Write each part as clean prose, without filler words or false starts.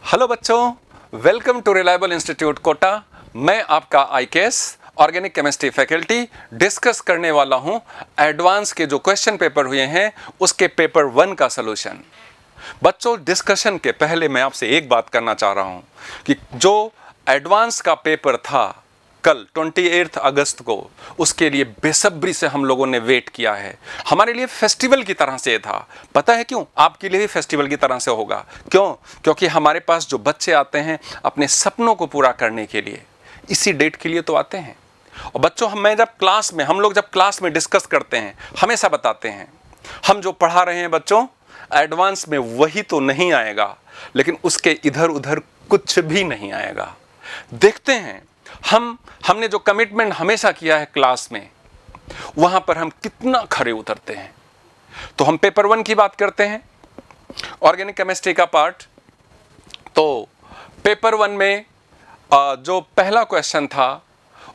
Hello बच्चों, welcome to Reliable Institute Kota. मैं आपका IKS organic chemistry faculty discuss करने वाला हूं एडवांस के जो क्वेश्चन पेपर हुए हैं उसके पेपर 1 का सलूशन। बच्चों, डिस्कशन के पहले मैं आपसे एक बात करना चाह रहा हूं कि जो एडवांस का पेपर था कल 28 अगस्त को, उसके लिए बेसब्री से हम लोगों ने वेट किया है। हमारे लिए फेस्टिवल की तरह से था। पता है क्यों? आपके लिए भी फेस्टिवल की तरह से होगा। क्यों? क्योंकि हमारे पास जो बच्चे आते हैं अपने सपनों को पूरा करने के लिए, इसी डेट के लिए तो आते हैं। और बच्चों, हम लोग जब क्लास में डिस्कस करते हैं हमेशा बताते हैं हम जो पढ़ा रहे हैं बच्चों, एडवांस में वही तो नहीं आएगा, लेकिन उसके इधर उधर कुछ भी नहीं आएगा। देखते हैं हमने जो कमिटमेंट हमेशा किया है क्लास में, वहां पर हम कितना खरे उतरते हैं। तो हम पेपर 1 की बात करते हैं, ऑर्गेनिक केमिस्ट्री का पार्ट। तो पेपर 1 में जो पहला क्वेश्चन था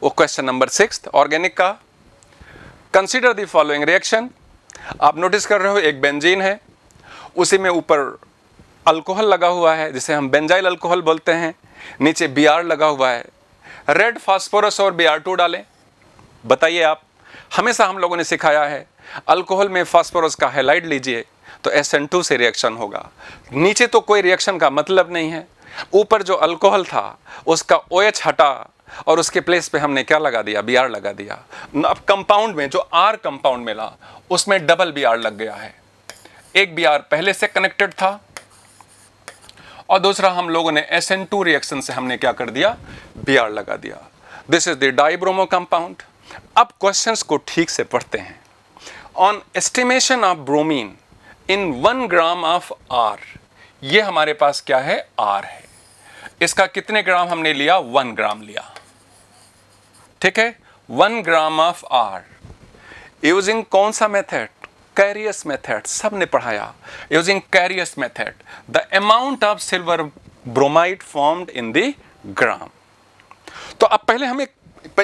वो क्वेश्चन नंबर 6 ऑर्गेनिक का। Consider the following reaction. आप नोटिस कर रहे हो, एक बेंजीन है, उसी में ऊपर अल्कोहल लगा हुआ है जिसे हम बेंजाइल अल्कोहल बोलते हैं, नीचे Br लगा हुआ है। रेड फास्फोरस और Br2 डालें। बताइए आप, हमेशा हम लोगों ने सिखाया है अल्कोहल में फास्फोरस का हैलाइड लीजिए तो SN2 से रिएक्शन होगा। नीचे तो कोई रिएक्शन का मतलब नहीं है, ऊपर जो अल्कोहल था उसका OH हटा और उसके प्लेस पे हमने क्या लगा दिया? Br लगा दिया। अब कंपाउंड में जो R कंपाउंड मिला उसमें डबल Br लग गया है। एक Br पहले से कनेक्टेड था और दूसरा हम लोगों ने SN2 रिएक्शन से हमने क्या कर दिया? Br लगा दिया। This is the dibromo compound. अब क्वेश्चंस को ठीक से पढ़ते हैं। On estimation of bromine in 1 gram of R, ये हमारे पास क्या है? R है। इसका कितने ग्राम हमने लिया? 1 ग्राम लिया। ठीक है, 1 ग्राम ऑफ R यूजिंग कौन सा मेथड? कैरियस मेथड। सबने पढ़ाया। Using Carius method the amount of silver bromide formed in the gram. तो अब पहले हमें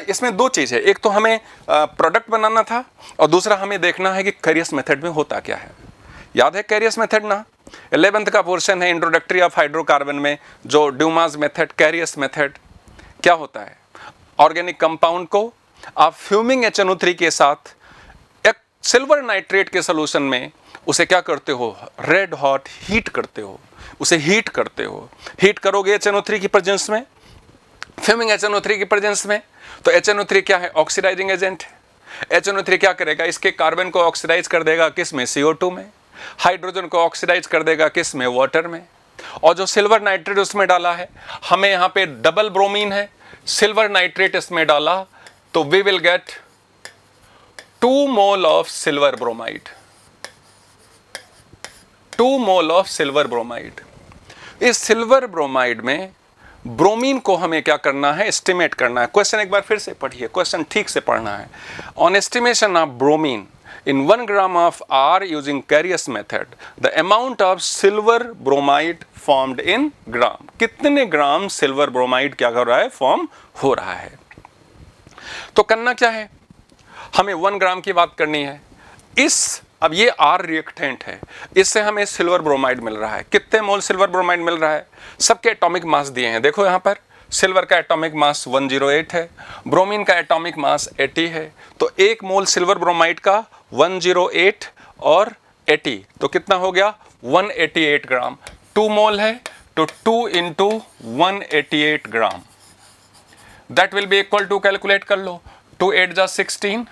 इसमें दो चीज है, एक तो हमें प्रोडक्ट बनाना था और दूसरा हमें देखना है कि कैरियस मेथड में होता क्या है। याद है कैरियस मेथड ना? 11th का पोर्शन है इंट्रोडक्टरी ऑफ हाइड्रोकार्बन में, जो ड्यूमास मेथड, कैरियस मेथड क्या होता है? ऑर्गेनिक कंपाउंड को आप फ्यूमिंग HNO3 के साथ सिल्वर नाइट्रेट के सॉल्यूशन में उसे क्या करते हो? रेड हॉट हीट करते हो, उसे हीट करते हो। हीट करोगे HNO3 की प्रेजेंस में, फ्यूमिंग HNO3 की प्रेजेंस में, तो HNO3 क्या है? ऑक्सीडाइजिंग एजेंट है। HNO3 क्या करेगा? इसके कार्बन को ऑक्सीडाइज कर देगा, किस में? CO2 में। हाइड्रोजन को ऑक्सीडाइज कर देगा, किस में? वाटर में। और जो सिल्वर नाइट्रेट उसमें डाला है, हमें यहाँ पे डबल ब्रोमीन है, सिल्वर नाइट्रेट इसमें डाला तो we will get 2 mole of silver bromide. 2 mole of silver bromide. इस सिल्वर ब्रोमाइड में ब्रोमीन को हमें क्या करना है? एस्टिमेट करना है। क्वेश्चन एक बार फिर से पढ़िए, क्वेश्चन ठीक से पढ़ना है। On estimation of bromine in 1 gram of R using Carius method, the amount of silver bromide formed in gram. कितने ग्राम सिल्वर ब्रोमाइड क्या कर रहा है? फॉर्म हो रहा है। तो करना क्या है? हमें 1 ग्राम की बात करनी है। अब ये R रिएक्टेंट है, इससे हमें सिल्वर ब्रोमाइड मिल रहा है। कितने मोल सिल्वर ब्रोमाइड मिल रहा है? सबके एटॉमिक मास दिए हैं, देखो यहाँ पर। सिल्वर का एटॉमिक मास 108 है, ब्रोमीन का एटॉमिक मास 80 है। तो 1 मोल सिल्वर ब्रोमाइड का 108 और 80, तो कितना हो गया? 188 ग्राम। 2 मोल है तो 2 into 188 gram, that will be equal to, calculate कर लो, 2 8 जा 16,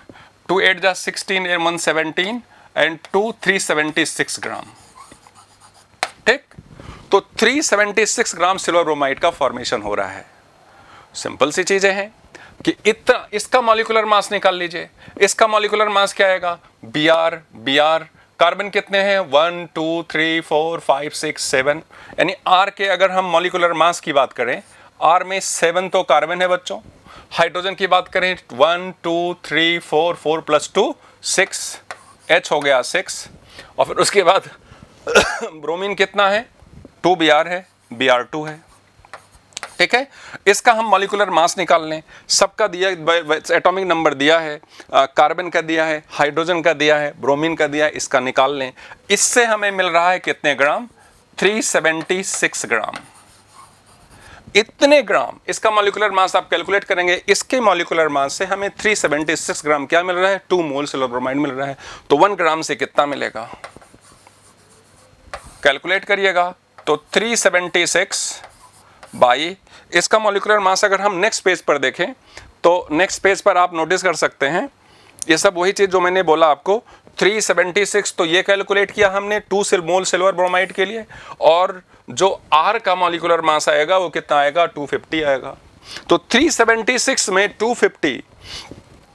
2 8 जा 16 and 117 एंड 2 376 ग्राम। ठीक, तो 376 ग्राम सिल्वर ब्रोमाइड का फॉर्मेशन हो रहा है। सिंपल सी चीजें हैं कि इतना, इसका मॉलिक्यूलर मास निकाल लीजिए। इसका मॉलिक्यूलर मास क्या आएगा? Br। कार्बन कितने हैं? 1 2 3 4 5 6 7, यानी R के अगर हम मॉलिक्यूलर मास की बात करें, R में 7 तो कार्बन है बच्चों। हाइड्रोजन की बात करें 1 2 3 4, 4 + 2 6, H हो गया 6। और फिर उसके बाद ब्रोमीन कितना है? 2 Br है, Br2 है। ठीक है, इसका हम मॉलिक्यूलर मास निकाल लें। सबका दिया, एटॉमिक नंबर दिया है, कार्बन का दिया है, हाइड्रोजन का दिया है, ब्रोमीन का दिया है, इसका निकाल लें। इससे हमें मिल रहा है कितने ग्राम? 376 ग्राम। इतने ग्राम इसका मॉलिक्यूलर मास आप कैलकुलेट करेंगे, इसके मॉलिक्यूलर मास से हमें 376 ग्राम क्या मिल रहा है, 2 मोल सिल्वर ब्रोमाइड मिल रहा है। तो 1 ग्राम से कितना मिलेगा, कैलकुलेट करिएगा। तो 376 बाई इसका मॉलिक्यूलर मास अगर हम नेक्स्ट पेज पर देखें तो नेक्स्ट पेज पर आप नोटिस कर सकते हैं ये सब वही चीज जो मैंने बोला आपको, 376 तो ये कैलकुलेट किया हमने 2 मोल सिल्वर ब्रोमाइड के लिए, और जो R का मॉलिक्यूलर मास आएगा वो कितना आएगा, 250 आएगा। तो 376 में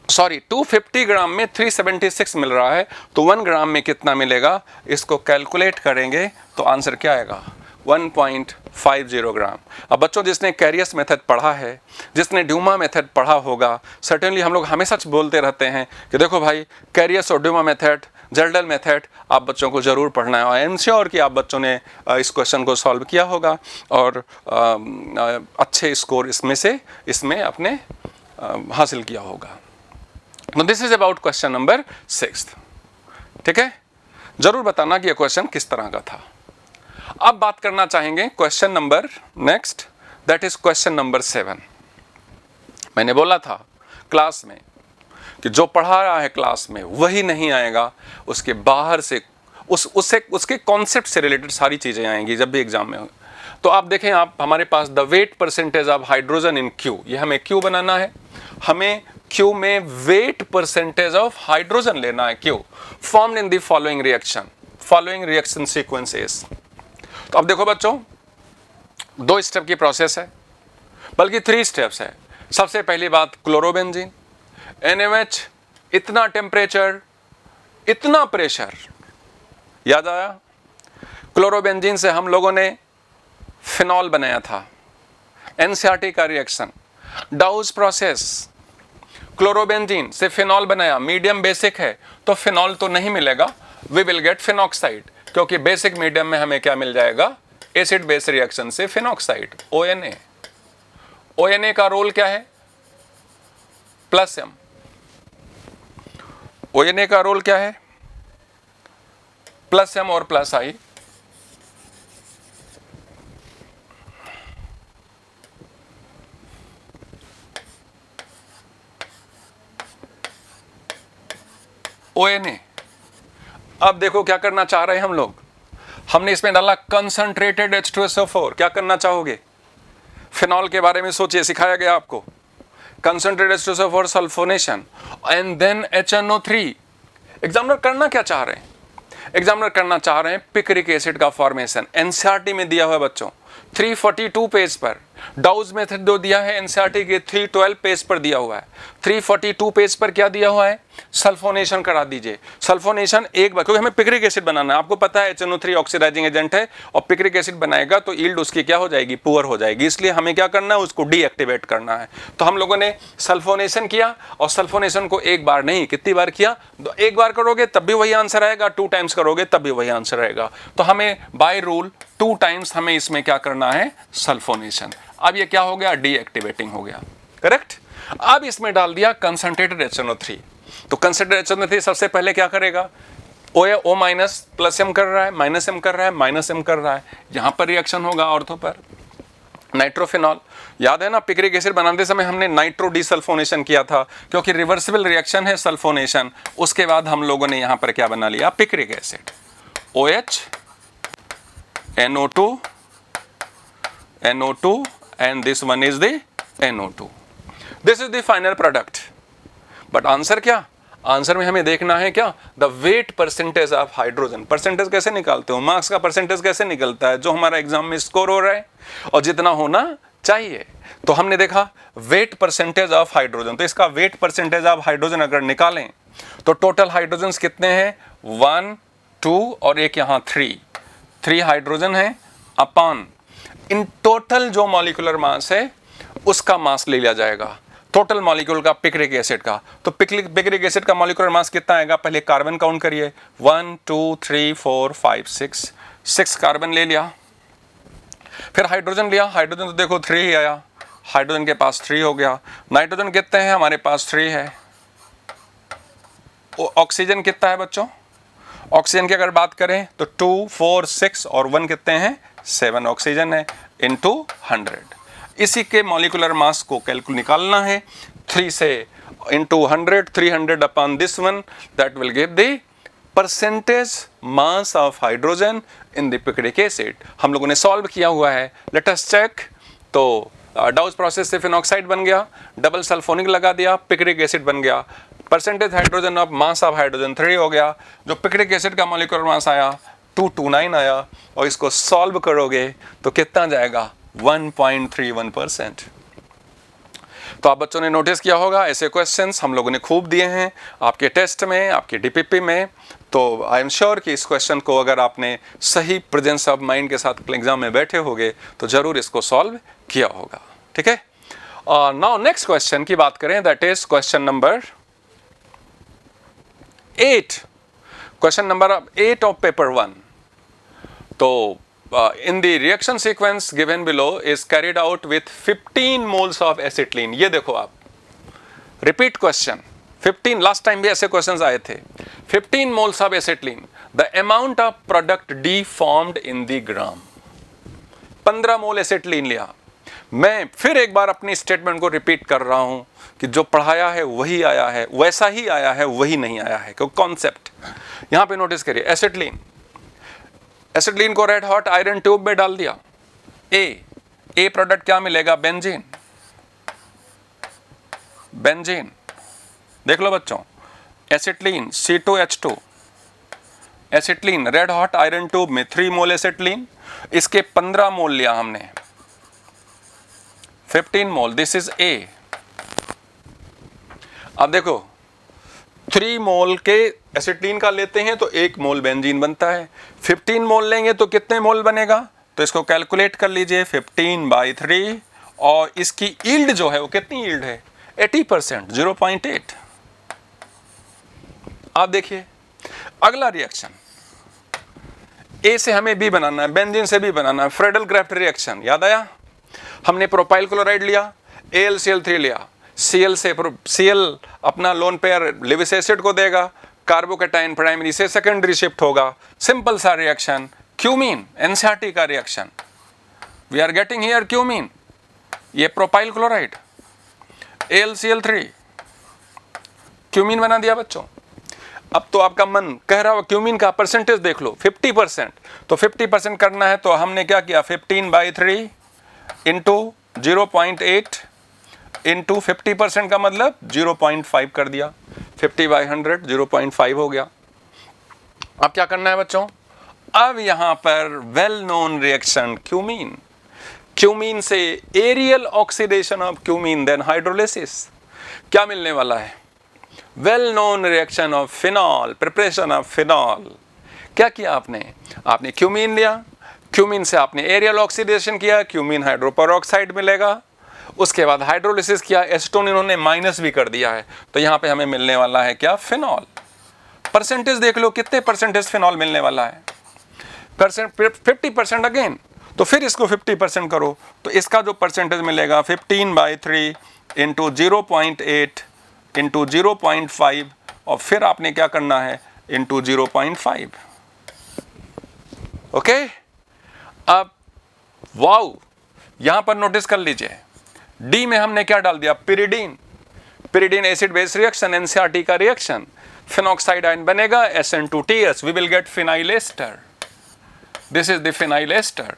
250 ग्राम में 376 मिल रहा है, तो 1 ग्राम में कितना मिलेगा, इसको कैलकुलेट करेंगे तो आंसर क्या आएगा, 1.50 ग्राम। अब बच्चों जिसने कैरियस मेथड पढ़ा है, जिसने ड्यूमा मेथड पढ़ा होगा, सर्टेनली हम लोग हमेशा बोलते रहते हैं कि देखो भाई कैरियस और ड्यूमा मेथड, जेल्डल मेथड आप बच्चों को ज़रूर पढ़ना है। आई एम श्योर कि आप बच्चों ने इस क्वेश्चन को सॉल्व किया होगा और अच्छे स्कोर इसमें अपने हासिल किया होगा। तो this is about question number 6। ठीक है, जरूर बताना कि यह क्वेश्चन किस तरह का था। अब बात करना चाहेंगे question number next, that is question number 7। मैंने बोला था क्लास में कि जो पढ़ा रहा है क्लास में वही नहीं आएगा, उसके बाहर से उसके कॉन्सेप्ट से रिलेटेड सारी चीजें आएंगी जब भी एग्जाम में हो। तो आप देखें, आप हमारे पास the weight percentage of hydrogen in Q, ये हमें क्यू बनाना है, हमें क्यू में वेट परसेंटेज ऑफ हाइड्रोजन लेना है, Q formed in the following reaction sequences. तो अब देखो बच्चों, 2 स्टेप की प्रोसेस है, बल्कि 3 स्टेप्स है। सबसे पहली बात क्लोरोबेंजीन, NaOH, इतना टेम्परेचर, इतना प्रेशर, याद आया? क्लोरोबेंजीन से हम लोगों ने फिनॉल बनाया था, NCERT का रिएक्शन, डाउज प्रोसेस, क्लोरोबेंजीन से फिनॉल बनाया, मीडियम बेसिक है तो फिनॉल तो नहीं मिलेगा, वी विल गेट फिनॉक्साइड, क्योंकि बेसिक मीडियम में हमें क्या मिल जाएगा, एसिड बेस रिएक्शन से फिनॉक्साइड, ONA। ONA का रोल क्या है, +M। ONA का रोल क्या है, +M और +I। ONA। अब देखो क्या करना चाह रहे हैं हम लोग, हमने इसमें डाला कंसंट्रेटेड H2SO4। क्या करना चाहोगे, फिनॉल के बारे में सोचिए, सिखाया गया आपको, concentrated H2SO4 sulphonation and then HNO3। Examiner करना क्या चाह रहे हैं, एग्जामिनर करना चाह रहे हैं पिक्रिक एसिड का फॉर्मेशन। NCERT में दिया हुआ है बच्चों 342 पेज पर, डाउज मेथड जो दिया है NCERT के 312 पेज पर दिया हुआ है, 342 पेज पर क्या दिया हुआ है, सल्फोनेशन करा दीजिए। सल्फोनेशन एक बार, क्योंकि हमें पिक्रिक एसिड बनाना है, आपको पता है HNO3 ऑक्सीडाइजिंग एजेंट है और पिक्रिक एसिड बनाएगा तो यील्ड उसकी क्या हो जाएगी, पुअर हो जाएगी, इसलिए हमें क्या करना है, उसको डीएक्टिवेट करना है। तो हम लोगों ने सल्फोनेशन किया, और सल्फोनेशन को एक बार नहीं कितनी बार किया, एक बार करोगे तब भी वही आंसर आएगा, 2 टाइम्स करोगे तब भी वही आंसर आएगा। तो हमें बाय रूल 2 टाइम्स हमें इसमें क्या करना है, सल्फोनेशन। अब ये क्या हो गया, डीएक्टिवेटिंग हो गया, करेक्ट। अब इसमें डाल दिया कंसंट्रेटेड HNO3। तो कंसंट्रेटेड HNO3 सबसे पहले क्या करेगा, O माइनस +M कर रहा है, -M कर रहा है, -M कर रहा है, यहां पर रिएक्शन होगा ऑर्थो पर, नाइट्रोफिनॉल। याद है ना, पिक्रिक एसिड बनाते समय हमने नाइट्रो डीसल्फोनेशन किया था, क्योंकि रिवर्सिबल रिएक्शन है सल्फोनेशन। उसके बाद हम लोगों ने यहां पर क्या बना लिया, picric acid, OH NO2 and this one is the NO2. This is the final product. But answer क्या, आंसर में हमें देखना है क्या, the weight percentage of hydrogen. Percentage कैसे निकालते हो, मार्क्स का परसेंटेज कैसे निकलता है, जो हमारा एग्जाम में स्कोर हो रहा है और जितना होना चाहिए। तो हमने देखा वेट परसेंटेज ऑफ हाइड्रोजन, तो इसका वेट परसेंटेज ऑफ हाइड्रोजन अगर निकालें तो टोटल हाइड्रोजन कितने हैं, 1 2 और एक यहाँ 3 हाइड्रोजन है अपॉन इन टोटल जो मॉलिक्यूलर मास है उसका मास ले लिया जाएगा, टोटल मॉलिक्यूल का पिक्रिक एसिड का। तो पिक्रिक एसिड का मॉलिक्यूलर मास कितना आएगा, पहले कार्बन काउंट करिए, 1 2 3 4 5 6 कार्बन ले लिया। फिर हाइड्रोजन लिया, हाइड्रोजन तो देखो 3 ही आया, हाइड्रोजन के पास 3 हो गया। नाइट्रोजन कितने हैं, हमारे पास 3 है। ऑक्सीजन कितना है बच्चों, ऑक्सीजन की अगर बात करें तो 2 4 6 और 1 कितने हैं, 7 ऑक्सीजन है, इनटू 100। इसी के मॉलिक्यूलर मास को निकालना है। 3 से into 100, 300 upon this one, that will give the percentage mass of hydrogen in the picric acid। हम लोगों ने सॉल्व किया हुआ है, let us check। तो डाउस प्रोसेस से फिनॉक्साइड बन गया, डबल सल्फोनिक लगा दिया, पिक्रिक एसिड बन गया। Percentage hydrogen of mass of hydrogen 3 हो गया। जो पिक्रिक एसिड का मॉलिक्यूलर मास आया 229 आया, और इसको सॉल्व करोगे तो कितना जाएगा 1.31%। तो आप बच्चों ने नोटिस किया होगा ऐसे क्वेश्चंस हम लोगों ने खूब दिए हैं आपके टेस्ट में, आपके डीपीपी में। तो आई एम श्योर कि इस क्वेश्चन को अगर आपने सही प्रेजेंस ऑफ माइंड के साथ एग्जाम में बैठे होगे तो जरूर इसको सॉल्व किया होगा। ठीक है, नाउ नेक्स्ट क्वेश्चन की बात करें, that is question number 8, question number 8 of paper 1। तो in the reaction sequence given below is carried out with 15 moles of acetylene। ये देखो आप, repeat question 15, last time भी ऐसे questions आए थे। 15 moles of acetylene, the amount of product D formed in the gram। 15 mole acetylene लिया। मैं फिर एक बार अपनी स्टेटमेंट को रिपीट कर रहा हूं कि जो पढ़ाया है वही आया है, वैसा ही आया है, वही नहीं आया है। क्योंकि कॉन्सेप्ट यहां पे नोटिस करिए, एसिटिलीन को रेड हॉट आयरन ट्यूब में डाल दिया। ए प्रोडक्ट क्या मिलेगा, बेंजीन। देख लो बच्चों, acetylene C2H2, acetylene red hot iron tube में 3 मोल एसिटिलीन, इसके 15 मोल लिया हमने, 15 मोल, दिस इज ए। अब देखो 3 मोल के एसिटिलीन का लेते हैं तो 1 मोल बेंजीन बनता है। 15 मोल लेंगे तो कितने मोल बनेगा, तो इसको कैलकुलेट कर लीजिए 15/3, और इसकी यील्ड जो है वो कितनी यील्ड है 80%, 0.8। आप देखिए अगला रिएक्शन, ए से हमें बी बनाना है, बेंजीन से बी बनाना है, फ्रेडल क्राफ्ट रिएक्शन याद आया। हमने प्रोपाइल क्लोराइड लिया, AlCl3 लिया, Cl से Cl अपना लोन पेयर लिविस एसिड को देगा, कार्बोकेटाइन प्राइमरी से सेकेंडरी शिफ्ट होगा। सिंपल सा रिएक्शन, क्यूमीन एनसीईआरटी का reaction, we are getting here cumene, ये प्रोपाइल क्लोराइड AlCl3 क्यूमीन बना दिया बच्चों। अब तो आपका मन कह रहा हो क्यूमीन का परसेंटेज देख लो 50%, तो 50% करना है तो हमने क्या किया 15/3 इंटू 0.8 इंटू 50% का मतलब 0.5 कर दिया, 50/100 0.5 हो गया। अब क्या करना है बच्चों, अब यहां पर वेल नोन रिएक्शन क्यूमीन से aerial oxidation of cumene then hydrolysis, क्या मिलने वाला है, well known reaction of phenol, preparation of phenol. क्या किया आपने क्यूमीन लिया, क्यूमीन से आपने एरियल ऑक्सीडेशन किया, क्यूमीन हाइड्रोपेरोक्साइड मिलेगा। उसके बाद हाइड्रोलिसिस किया, एसीटोन इन्होंने माइनस भी कर दिया है, तो यहाँ पे हमें मिलने वाला है क्या, फिनॉल। परसेंटेज देख लो कितने परसेंटेज फिनॉल मिलने वाला है, 50% अगेन, तो फिर इसको 50% करो तो इसका जो परसेंटेज मिलेगा 15/3 इंटू 0.8 इंटू 0.5, और फिर आपने क्या करना है इंटू 0.5। ओके, अब वाओ, यहां पर नोटिस कर लीजिए डी में हमने क्या डाल दिया, pyridine acid base reaction, NCERT का रिएक्शन, फिनॉक्साइड आयन बनेगा SN2TS, we will get phenyl ester, this is the phenyl ester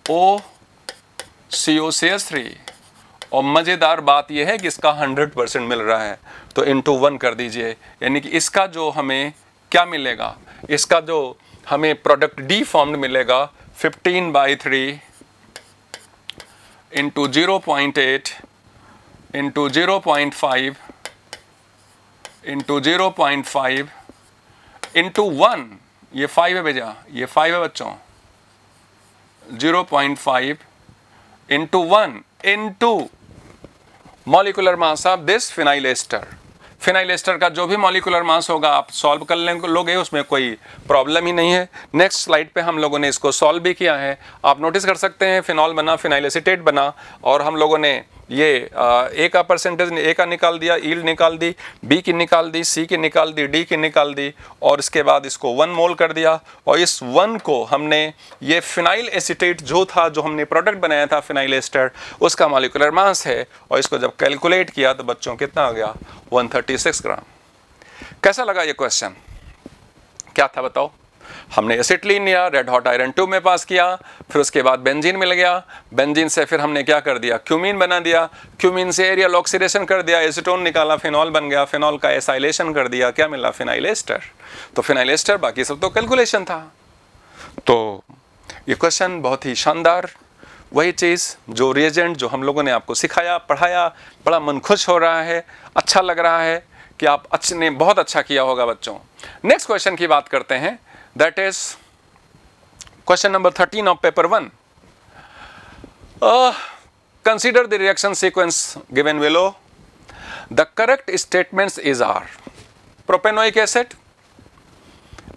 OCOCH3। और मजेदार बात यह है कि इसका 100% मिल रहा है, तो इंटू 1 कर दीजिए, यानी कि इसका जो हमें क्या मिलेगा, इसका जो हमें प्रोडक्ट डी फॉर्म्ड मिलेगा 15/3 इंटू 0.8 इंटू 0.5 इंटू 0.5 इंटू 1, ये 5 है भैया, ये 5 है बच्चों, 0.5 into 1 into molecular mass of this phenyl ester. Phenyl ester का जो भी मॉलिक्यूलर मास होगा आप सॉल्व कर लोगे, उसमें कोई प्रॉब्लम ही नहीं है। नेक्स्ट स्लाइड पे हम लोगों ने इसको सॉल्व भी किया है, आप नोटिस कर सकते हैं फिनॉल बना, फिनाइल एसीटेट बना, और हम लोगों ने ये ए का परसेंटेज ए का निकाल दिया, यील्ड निकाल दी, बी की निकाल दी, सी की निकाल दी, डी की निकाल दी, और इसके बाद इसको 1 मोल कर दिया, और इस 1 को हमने ये फिनाइल एसीटेट जो था, जो हमने प्रोडक्ट बनाया था फिनाइल एस्टर, उसका मॉलिक्यूलर मास है, और इसको जब कैलकुलेट किया तो बच्चों कितना आ गया 136 ग्राम। कैसा लगा ये क्वेश्चन? क्या था बताओ? हमने एसिटिलीन लिया, रेड हॉट आयरन ट्यूब में पास किया, फिर उसके बाद बेंजीन मिल गया, बेंजीन से फिर हमने क्या कर दिया, क्यूमीन बना दिया, क्यूमीन से एरियल ऑक्सीडेशन कर दिया, एसीटोन निकाला, फिनॉल बन गया, फिनॉल का एसाइलेशन कर दिया, क्या मिला, फिनाइल एस्टर। तो फिनाइल एस्टर, बाकी सब तो कैलकुलेशन था। तो ये क्वेश्चन बहुत ही शानदार, वही चीज़ जो रिएजेंट जो हम लोगों ने आपको सिखाया, पढ़ाया, बड़ा मन खुश हो रहा है, अच्छा लग रहा है कि आप अच्छे ने बहुत अच्छा किया होगा बच्चों। नेक्स्ट क्वेश्चन की बात करते हैं, that is question number 13 of paper 1. Consider the reaction sequence given below. The correct statements is are propanoic acid,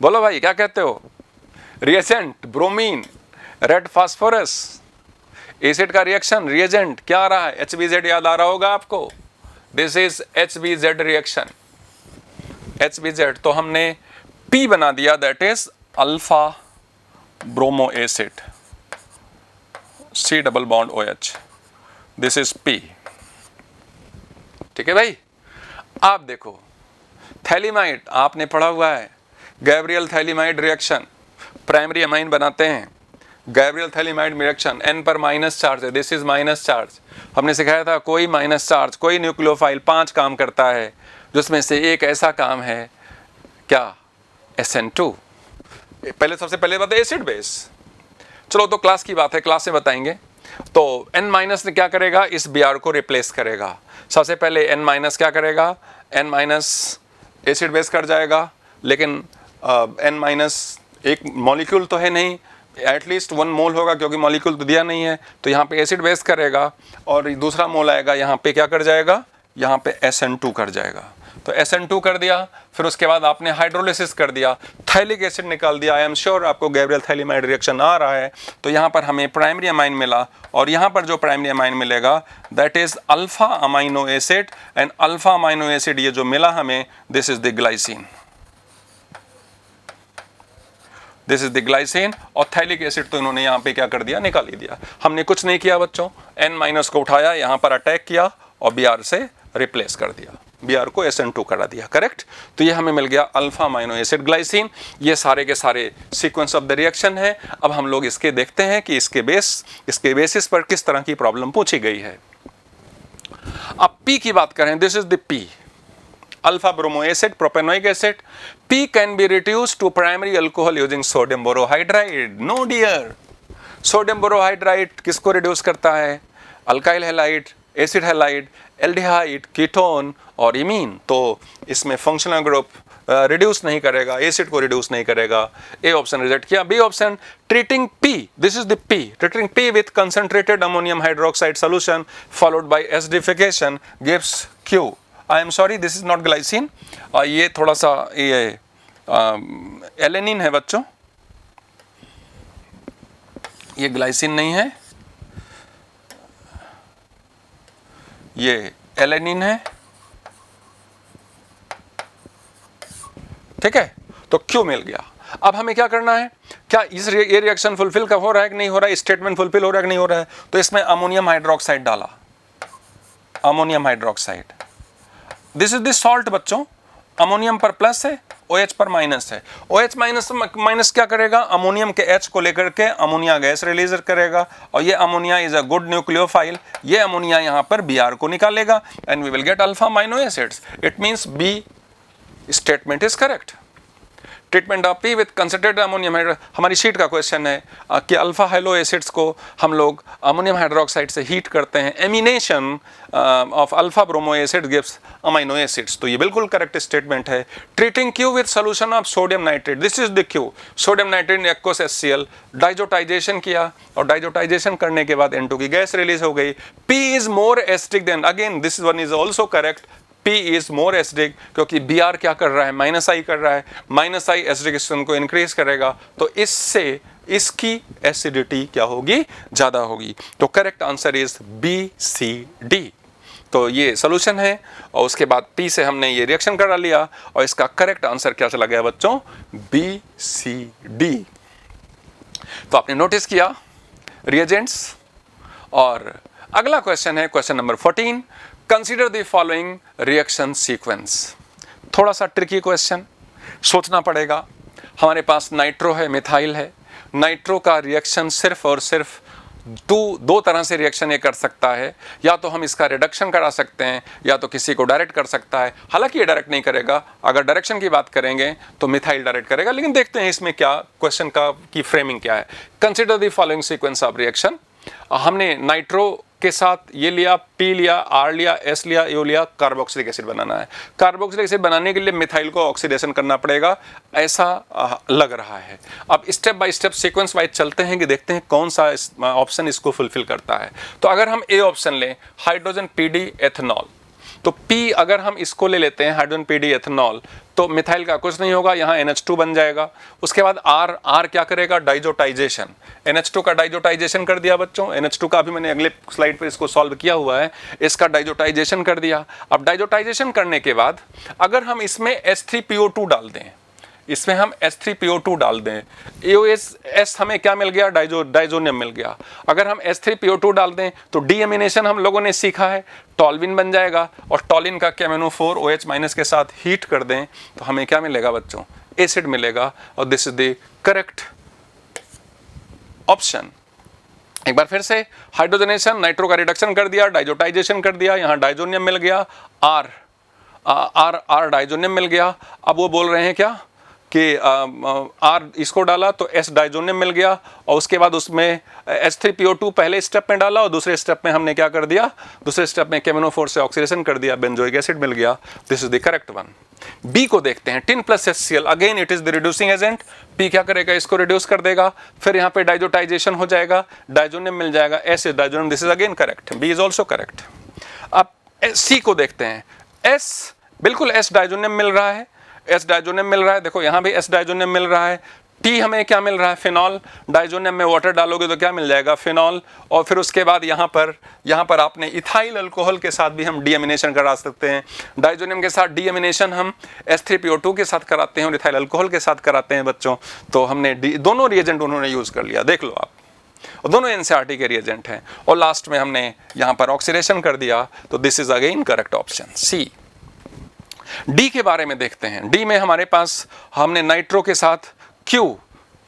बोलो भाई क्या कहते हो, reagent bromine, red phosphorus, acid का रिएक्शन, रिएजेंट क्या आ रहा है, HBZ याद आ रहा होगा आपको, this is HBZ reaction, HBZ। तो हमने P बना दिया, that is alpha bromo acid, C double bond OH, this is P। ठीक है भाई। आप देखो थैलीमाइड आपने पढ़ा हुआ है, Gabriel phthalimide reaction, primary amine बनाते हैं, गैब्रियल थैलीमाइड रिएक्शन N पर माइनस चार्ज है, दिस इज माइनस चार्ज। हमने सिखाया था कोई माइनस चार्ज, कोई न्यूक्लियोफाइल 5 काम करता है, जिसमें से एक ऐसा काम है क्या, SN2। पहले सबसे पहले बात है एसिड बेस। चलो तो क्लास की बात है, क्लास में बताएंगे। तो N माइनस ने क्या करेगा, इस Br को रिप्लेस करेगा। सबसे पहले N माइनस क्या करेगा, N माइनस एसिड बेस कर जाएगा, लेकिन N माइनस एक मॉलिक्यूल तो है नहीं, एटलीस्ट 1 मोल होगा क्योंकि मॉलिक्यूल तो दिया नहीं है, तो यहाँ पे एसिड बेस करेगा, और दूसरा मोल आएगा यहाँ पे क्या कर जाएगा, यहाँ पे SN2 कर जाएगा। तो SN2 कर दिया, फिर उसके बाद आपने हाइड्रोलिसिस कर दिया, थैलिक एसिड निकाल दिया। आई एम श्योर आपको गैब्रियल थैलीमाइड रिएक्शन आ रहा है। तो यहाँ पर हमें प्राइमरी अमाइन मिला, और यहाँ पर जो प्राइमरी अमाइन मिलेगा that is alpha amino acid, and alpha amino acid ये जो मिला हमें, this is the glycine, this is the glycine. और थैलिक एसिड तो इन्होंने यहाँ पे क्या कर दिया, निकाल ही दिया। हमने कुछ नहीं किया बच्चों, N माइनस को उठाया, यहाँ पर अटैक किया और Br से रिप्लेस कर दिया, Br को SN2 करा दिया, करेक्ट। तो ये हमें मिल गया अल्फा अमाइनो एसिड ग्लाइसिन। ये सारे के सारे सीक्वेंस ऑफ द रिएक्शन है। अब हम लोग इसके देखते हैं कि इसके बेसिस पर किस तरह की प्रॉब्लम पूछी गई है। अब P की बात करें, this is the P, alpha bromo acid, propanoic acid. P can be reduced to primary alcohol using sodium borohydride. No dear, sodium borohydride किसको रिड्यूस करता है, alkyl halide, acid halide, aldehyde, ketone और imine. तो इसमें functional group reduce नहीं करेगा, acid को reduce नहीं करेगा। ए ऑप्शन रिजेक्ट किया। B option, treating P, this is the P, treating P with concentrated ammonium hydroxide solution followed by acidification gives Q। I am sorry, this is not glycine, ये थोड़ा सा ये alanine है बच्चों, ये glycine नहीं है, ये एलेनिन है, ठीक है। तो क्यों मिल गया। अब हमें क्या करना है, क्या इस ये रिएक्शन फुलफिल का हो रहा है कि नहीं हो रहा है, स्टेटमेंट फुलफिल हो रहा है कि नहीं हो रहा है। तो इसमें अमोनियम हाइड्रोक्साइड डाला, ammonium hydroxide, this is the salt बच्चों। अमोनियम पर प्लस है, OH पर माइनस है। OH माइनस क्या करेगा, अमोनियम के H को लेकर के अमोनिया गैस रिलीज करेगा, और ये ammonia is a good nucleophile, ये अमोनिया यहाँ पर Br को निकालेगा, and we will get alpha amino acids. It means B statement is correct. Treatment of P with concentrated ammonium hydro, हमारी शीट का क्वेश्चन है कि अल्फा हाइलो एसिड्स को हम लोग अमोनियम हाइड्रोक्साइड से हीट करते हैं, amination of alpha bromo acid gives amino acids. तो ये बिल्कुल करेक्ट स्टेटमेंट है। Treating Q with solution of sodium nitrate, this is the Q, sodium nitrate ने एक्वस HCl डाइजोटाइजेशन किया, और डाइजोटाइजेशन करने के बाद N2 की गैस रिलीज हो गई। P is more acidic then, again this one is also correct, P is more acidic, क्योंकि Br क्या कर रहा है, माइनस आई कर रहा है, माइनस आई एसिडिकेशन को इंक्रीज करेगा, तो इससे इसकी एसिडिटी क्या होगी, ज्यादा होगी। तो करेक्ट आंसर इज BCD। तो ये सोल्यूशन है, और उसके बाद P से हमने ये रिएक्शन करा लिया, और इसका करेक्ट आंसर क्या चला गया बच्चों, BCD। तो आपने नोटिस किया रिएजेंट्स। और अगला क्वेश्चन है question number 14, consider the following reaction sequence. थोड़ा सा ट्रिकी क्वेश्चन, सोचना पड़ेगा। हमारे पास नाइट्रो है, मिथाइल है। नाइट्रो का रिएक्शन सिर्फ और सिर्फ दो तरह से रिएक्शन ये कर सकता है, या तो हम इसका रिडक्शन करा सकते हैं, या तो किसी को डायरेक्ट कर सकता है। हालांकि ये डायरेक्ट नहीं करेगा, अगर डायरेक्शन की बात करेंगे तो मिथाइल डायरेक्ट करेगा, लेकिन देखते हैं इसमें क्या क्वेश्चन की फ्रेमिंग क्या है। Consider the following sequence of reaction. हमने नाइट्रो के साथ ये लिया, P लिया, R लिया, S लिया, O लिया, कार्बोक्सिलिक एसिड बनाना है। कार्बोक्सिलिक एसिड बनाने के लिए मिथाइल को ऑक्सीडेशन करना पड़ेगा, ऐसा लग रहा है। अब step by step sequence wise चलते हैं कि देखते हैं कौन सा ऑप्शन इसको फुलफिल करता है। तो अगर हम A ऑप्शन लें, हाइड्रोजन PD एथेनॉल, तो P अगर हम इसको ले लेते हैं, हाइड्रोजन PD एथेनॉल, तो मिथाइल का कुछ नहीं होगा, यहाँ NH2 बन जाएगा। उसके बाद R क्या करेगा, डाइजोटाइजेशन। NH2 का डाइजोटाइजेशन कर दिया बच्चों, NH2 का अभी मैंने अगले स्लाइड पर इसको सॉल्व किया हुआ है, इसका डाइजोटाइजेशन कर दिया। अब डाइजोटाइजेशन करने के बाद अगर हम इसमें H3PO2 डाल दें, इसमें हम H3PO2 डाल दें, AOS हमें क्या मिल गया, डाइजोनियम मिल गया। अगर हम H3PO2 डाल दें तो डीएमिनेशन हम लोगों ने सीखा है, टॉल्विन बन जाएगा, और टॉलिन का KMnO4 OH- के साथ हीट कर दें तो हमें क्या मिलेगा बच्चों, एसिड मिलेगा। और this is the correct option. एक बार फिर से, हाइड्रोजनेशन, नाइट्रो का रिडक्शन कर दिया, डाइजोटाइजेशन कर दिया, यहाँ डाइजोनियम मिल गया, आर डाइजोनियम मिल गया। अब वो बोल रहे हैं क्या कि आर इसको डाला तो एस डाइजोनियम मिल गया, और उसके बाद उसमें H3PO2 पहले स्टेप में डाला, और दूसरे स्टेप में हमने क्या कर दिया, दूसरे स्टेप में KMnO4 से ऑक्सीडेशन कर दिया, बेंजोइक एसिड मिल गया। This is the correct one. B को देखते हैं, tin plus HCl, again it is the reducing agent. P क्या करेगा, इसको रिड्यूस कर देगा, फिर यहाँ पे डाइजोटाइजेशन हो जाएगा, डाइजोनियम मिल जाएगा, S is diazonium, this is again correct, B is also correct. अब सी को देखते हैं, एस बिल्कुल एस डाइजोनियम मिल रहा है, एस डाइजोनियम मिल रहा है, देखो यहाँ भी एस डाइजोनियम मिल रहा है। टी हमें क्या मिल रहा है, फिनॉल, डाइजोनियम में वाटर डालोगे तो क्या मिल जाएगा, फिनॉल। और फिर उसके बाद यहाँ पर आपने इथाइल अल्कोहल के साथ भी हम डीएमिनेशन करा सकते हैं। डाइजोनियम के साथ डीएमिनेशन हम H3PO2 के साथ कराते हैं और इथाइल अल्कोहल के साथ कराते हैं बच्चों। तो हमने दोनों रिएजेंट उन्होंने यूज कर लिया, देख लो आप, और दोनों NCERT के रिएजेंट हैं। और लास्ट में हमने यहाँ पर ऑक्सीडेशन कर दिया, तो this is again correct option C. D के बारे में देखते हैं। डी में हमारे पास हमने नाइट्रो के साथ क्यू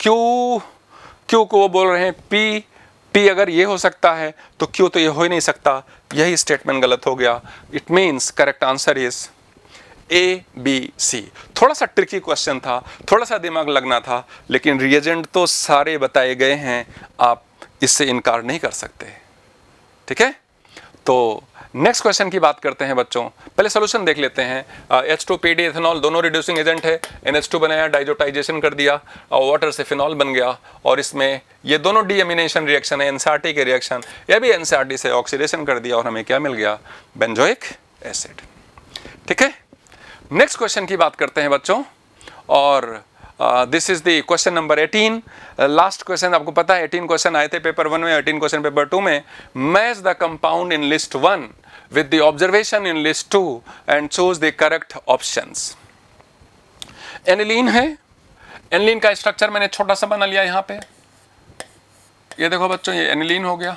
को वो बोल रहे हैं पी अगर ये हो सकता है तो क्यू तो ये हो ही नहीं सकता, यही स्टेटमेंट गलत हो गया। It means correct answer is ABC। थोड़ा सा ट्रिकी क्वेश्चन था, थोड़ा सा दिमाग लगना था, लेकिन रिएजेंट तो सारे बताए गए हैं, आप इससे इनकार नहीं कर सकते। ठीक है, तो नेक्स्ट क्वेश्चन की बात करते हैं बच्चों। पहले सोल्यूशन देख लेते हैं। H2PD एथेनॉल दोनों रिड्यूसिंग एजेंट है, NH2 बनाया, डाइजोटाइजेशन कर दिया, और वाटर से फिनॉल बन गया, और इसमें ये दोनों डीएमिनेशन रिएक्शन है, NCERT के रिएक्शन, ये भी NCERT से ऑक्सीडेशन कर दिया, और हमें क्या मिल गया, बेंजोइक एसिड। ठीक है, नेक्स्ट क्वेश्चन की बात करते हैं बच्चों, और this is the question number 18। Last question आपको पता है 18 क्वेश्चन आए थे पेपर 1 में, 18 क्वेश्चन पेपर 2 में। Match the compound in list 1 with the observation in list 2 and choose the correct options. Aniline है, एनिलीन का स्ट्रक्चर मैंने छोटा सा बना लिया यहाँ पे, ये देखो बच्चों, ये एनिलीन हो गया।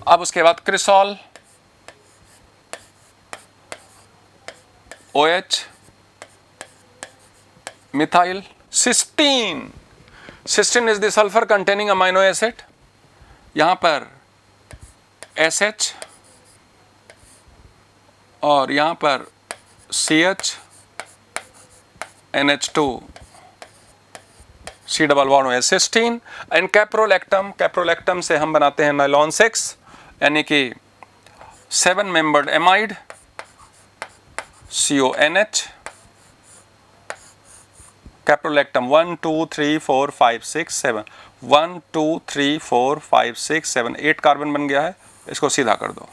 अब उसके बाद cresol, OH, methyl, cysteine. Cysteine is the sulphur containing amino acid, यहां पर SH और यहां पर CH, NH2, C double bond OH, cysteine. And caprolactam, caprolactam से हम बनाते हैं नाइलॉन 6, यानी कि 7 membered amide, CONH, caprolactam 1 2 3 4 5 6 7, 1 2 3 4 5 6 7, 8 carbon बन गया है, इसको सीधा कर दो।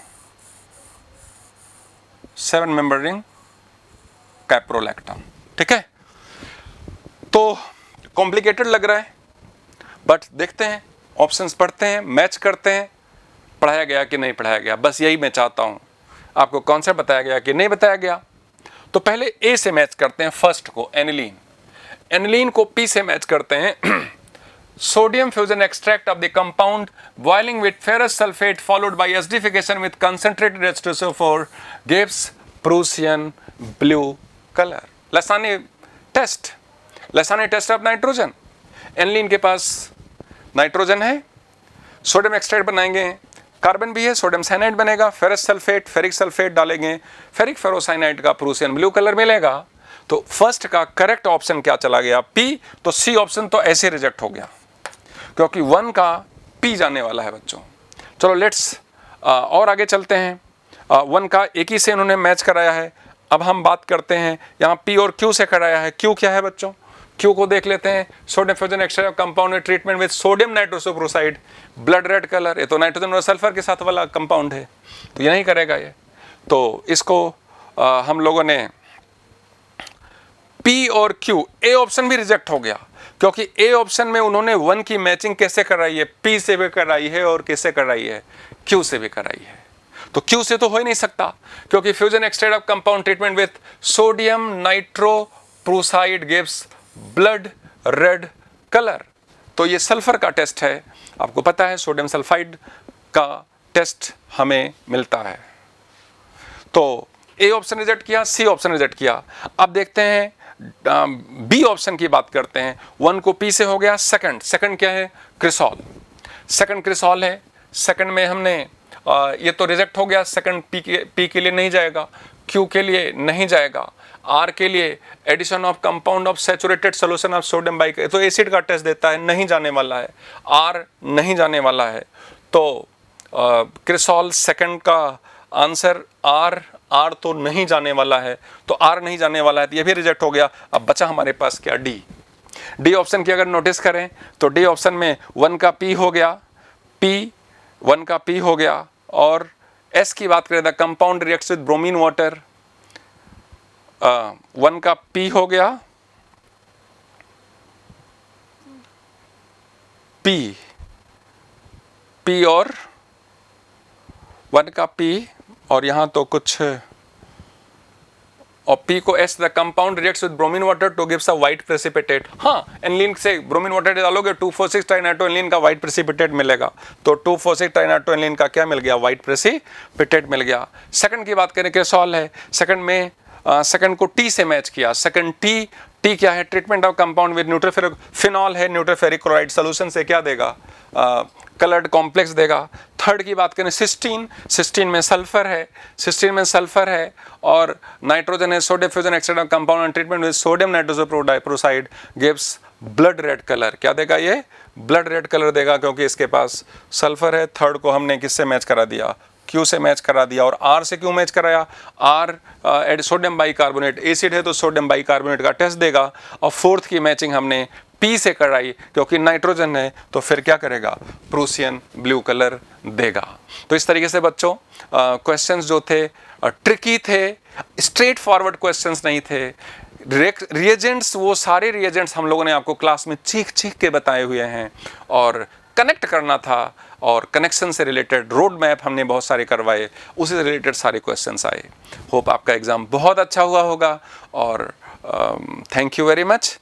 7 मेंबर रिंग कैप्रोलैक्टम। ठीक है, तो कॉम्प्लिकेटेड लग रहा है, बट देखते हैं, ऑप्शंस पढ़ते हैं, मैच करते हैं, पढ़ाया गया कि नहीं पढ़ाया गया। बस यही मैं चाहता हूं, आपको कॉन्सेप्ट बताया गया कि नहीं बताया गया। तो पहले ए से मैच करते हैं, फर्स्ट को एनिलीन। एनिलीन को पी से मैच करते हैं। Sodium fusion extract of the compound boiling with ferrous sulphate followed by acidification with concentrated H2SO4 gives Prussian blue colour. Lassaigne test of nitrogen. Aniline के पास nitrogen है, sodium extract बनाएंगे, carbon भी है, sodium cyanide बनेगा, ferrous sulphate, ferric sulphate डालेंगे, ferric ferrocyanide का Prussian blue colour मिलेगा। तो फर्स्ट का करेक्ट ऑप्शन क्या चला गया? पी। तो सी ऑप्शन तो ऐसे रिजेक्ट हो गया, क्योंकि 1 का पी जाने वाला है बच्चों। चलो लेट्स और आगे चलते हैं। 1 का एक ही से उन्होंने मैच कराया है। अब हम बात करते हैं, यहाँ पी और क्यू से कराया है। क्यू क्या है बच्चों? क्यू को देख लेते हैं। सोडियम फ्यूजन एक्सट्रैक्ट कंपाउंड में treatment with sodium nitroprusside, blood red colour. ये तो नाइट्रोजन और सल्फर के साथ वाला कंपाउंड है, तो ये नहीं करेगा ये। तो इसको हम लोगों ने पी और क्यू, ए ऑप्शन भी रिजेक्ट हो गया, क्योंकि ए ऑप्शन में उन्होंने 1 की मैचिंग कैसे कराई है? पी से भी कराई है और किससे कराई है? क्यू से भी कराई है। तो क्यू से तो हो ही नहीं सकता, क्योंकि fusion extract of compound treatment with sodium nitroprusside gives blood red colour. तो ये सल्फर का टेस्ट है, आपको पता है सोडियम सल्फाइड का टेस्ट हमें मिलता है। तो ए ऑप्शन रिजेक्ट किया, सी ऑप्शन रिजेक्ट किया। अब देखते हैं बी ऑप्शन की बात करते हैं। 1 को पी से हो गया। सेकंड क्या है? क्रिसॉल। सेकंड क्रिसॉल है। सेकंड में हमने ये तो रिजेक्ट हो गया, सेकंड पी के लिए नहीं जाएगा, क्यू के लिए नहीं जाएगा, आर के लिए addition of compound of saturated solution of sodium bike, तो एसिड का टेस्ट देता है, नहीं जाने वाला है। आर नहीं जाने वाला है, तो क्रिसॉल सेकंड का आंसर आर तो नहीं जाने वाला है, तो आर नहीं जाने वाला है, तो ये भी रिजेक्ट हो गया। अब बचा हमारे पास क्या? डी ऑप्शन की अगर नोटिस करें तो डी ऑप्शन में 1 का पी हो गया, 1 का पी हो गया, और एस की बात करें the compound reacts with bromine water, 1 का पी हो गया, पी और 1 का पी, और यहां तो कुछ, और पी को S the compound reacts with bromine water two gives a white precipitate. हाँ, एनिलीन से ब्रोमीन वाटर डालोगे 2,4,6 ट्राइनाइट्रो एनिलीन का व्हाइट प्रेसिपिटेट मिलेगा। तो 2,4,6 ट्राइनाइट्रो एनिलीन का क्या मिल गया? व्हाइट प्रेसिपिटेट मिल गया। सेकंड की बात करें, क्रिसॉल है। सेकंड में सेकंड को टी से मैच किया। सेकंड टी क्या है? Treatment of compound with neutral ferric, phenol है, न्यूट्रोफेरिक क्लोराइड सोल्यूशन से क्या देगा? कलर्ड कॉम्प्लेक्स देगा। थर्ड की बात करें, सिस्टीन में सल्फर है, और नाइट्रोजन है, sodium fusion extract of compound and treatment with sodium nitroprusside gives blood red colour. क्या देगा ये? ब्लड रेड कलर देगा, क्योंकि इसके पास सल्फर है। थर्ड को हमने किससे मैच करा दिया? क्यू से मैच करा दिया। और आर से क्यों मैच कराया? आर सोडियम बाइकार्बोनेट, एसिड है तो सोडियम बाइकार्बोनेट का टेस्ट देगा। और फोर्थ की मैचिंग हमने पी से कराई, क्योंकि नाइट्रोजन है, तो फिर क्या करेगा? प्रूसियन ब्लू कलर देगा। तो इस तरीके से बच्चों क्वेश्चंस जो थे ट्रिकी थे, स्ट्रेट फॉरवर्ड क्वेश्चंस नहीं थे। रिएजेंट्स, वो सारे रिएजेंट्स हम लोगों ने आपको क्लास में चीख के बताए हुए हैं, और कनेक्ट करना था, और कनेक्शन से रिलेटेड रोड मैप हमने बहुत सारे करवाए, उसी से रिलेटेड सारे क्वेश्चंस आए। होप आपका एग्जाम बहुत अच्छा हुआ होगा, और थैंक यू वेरी मच।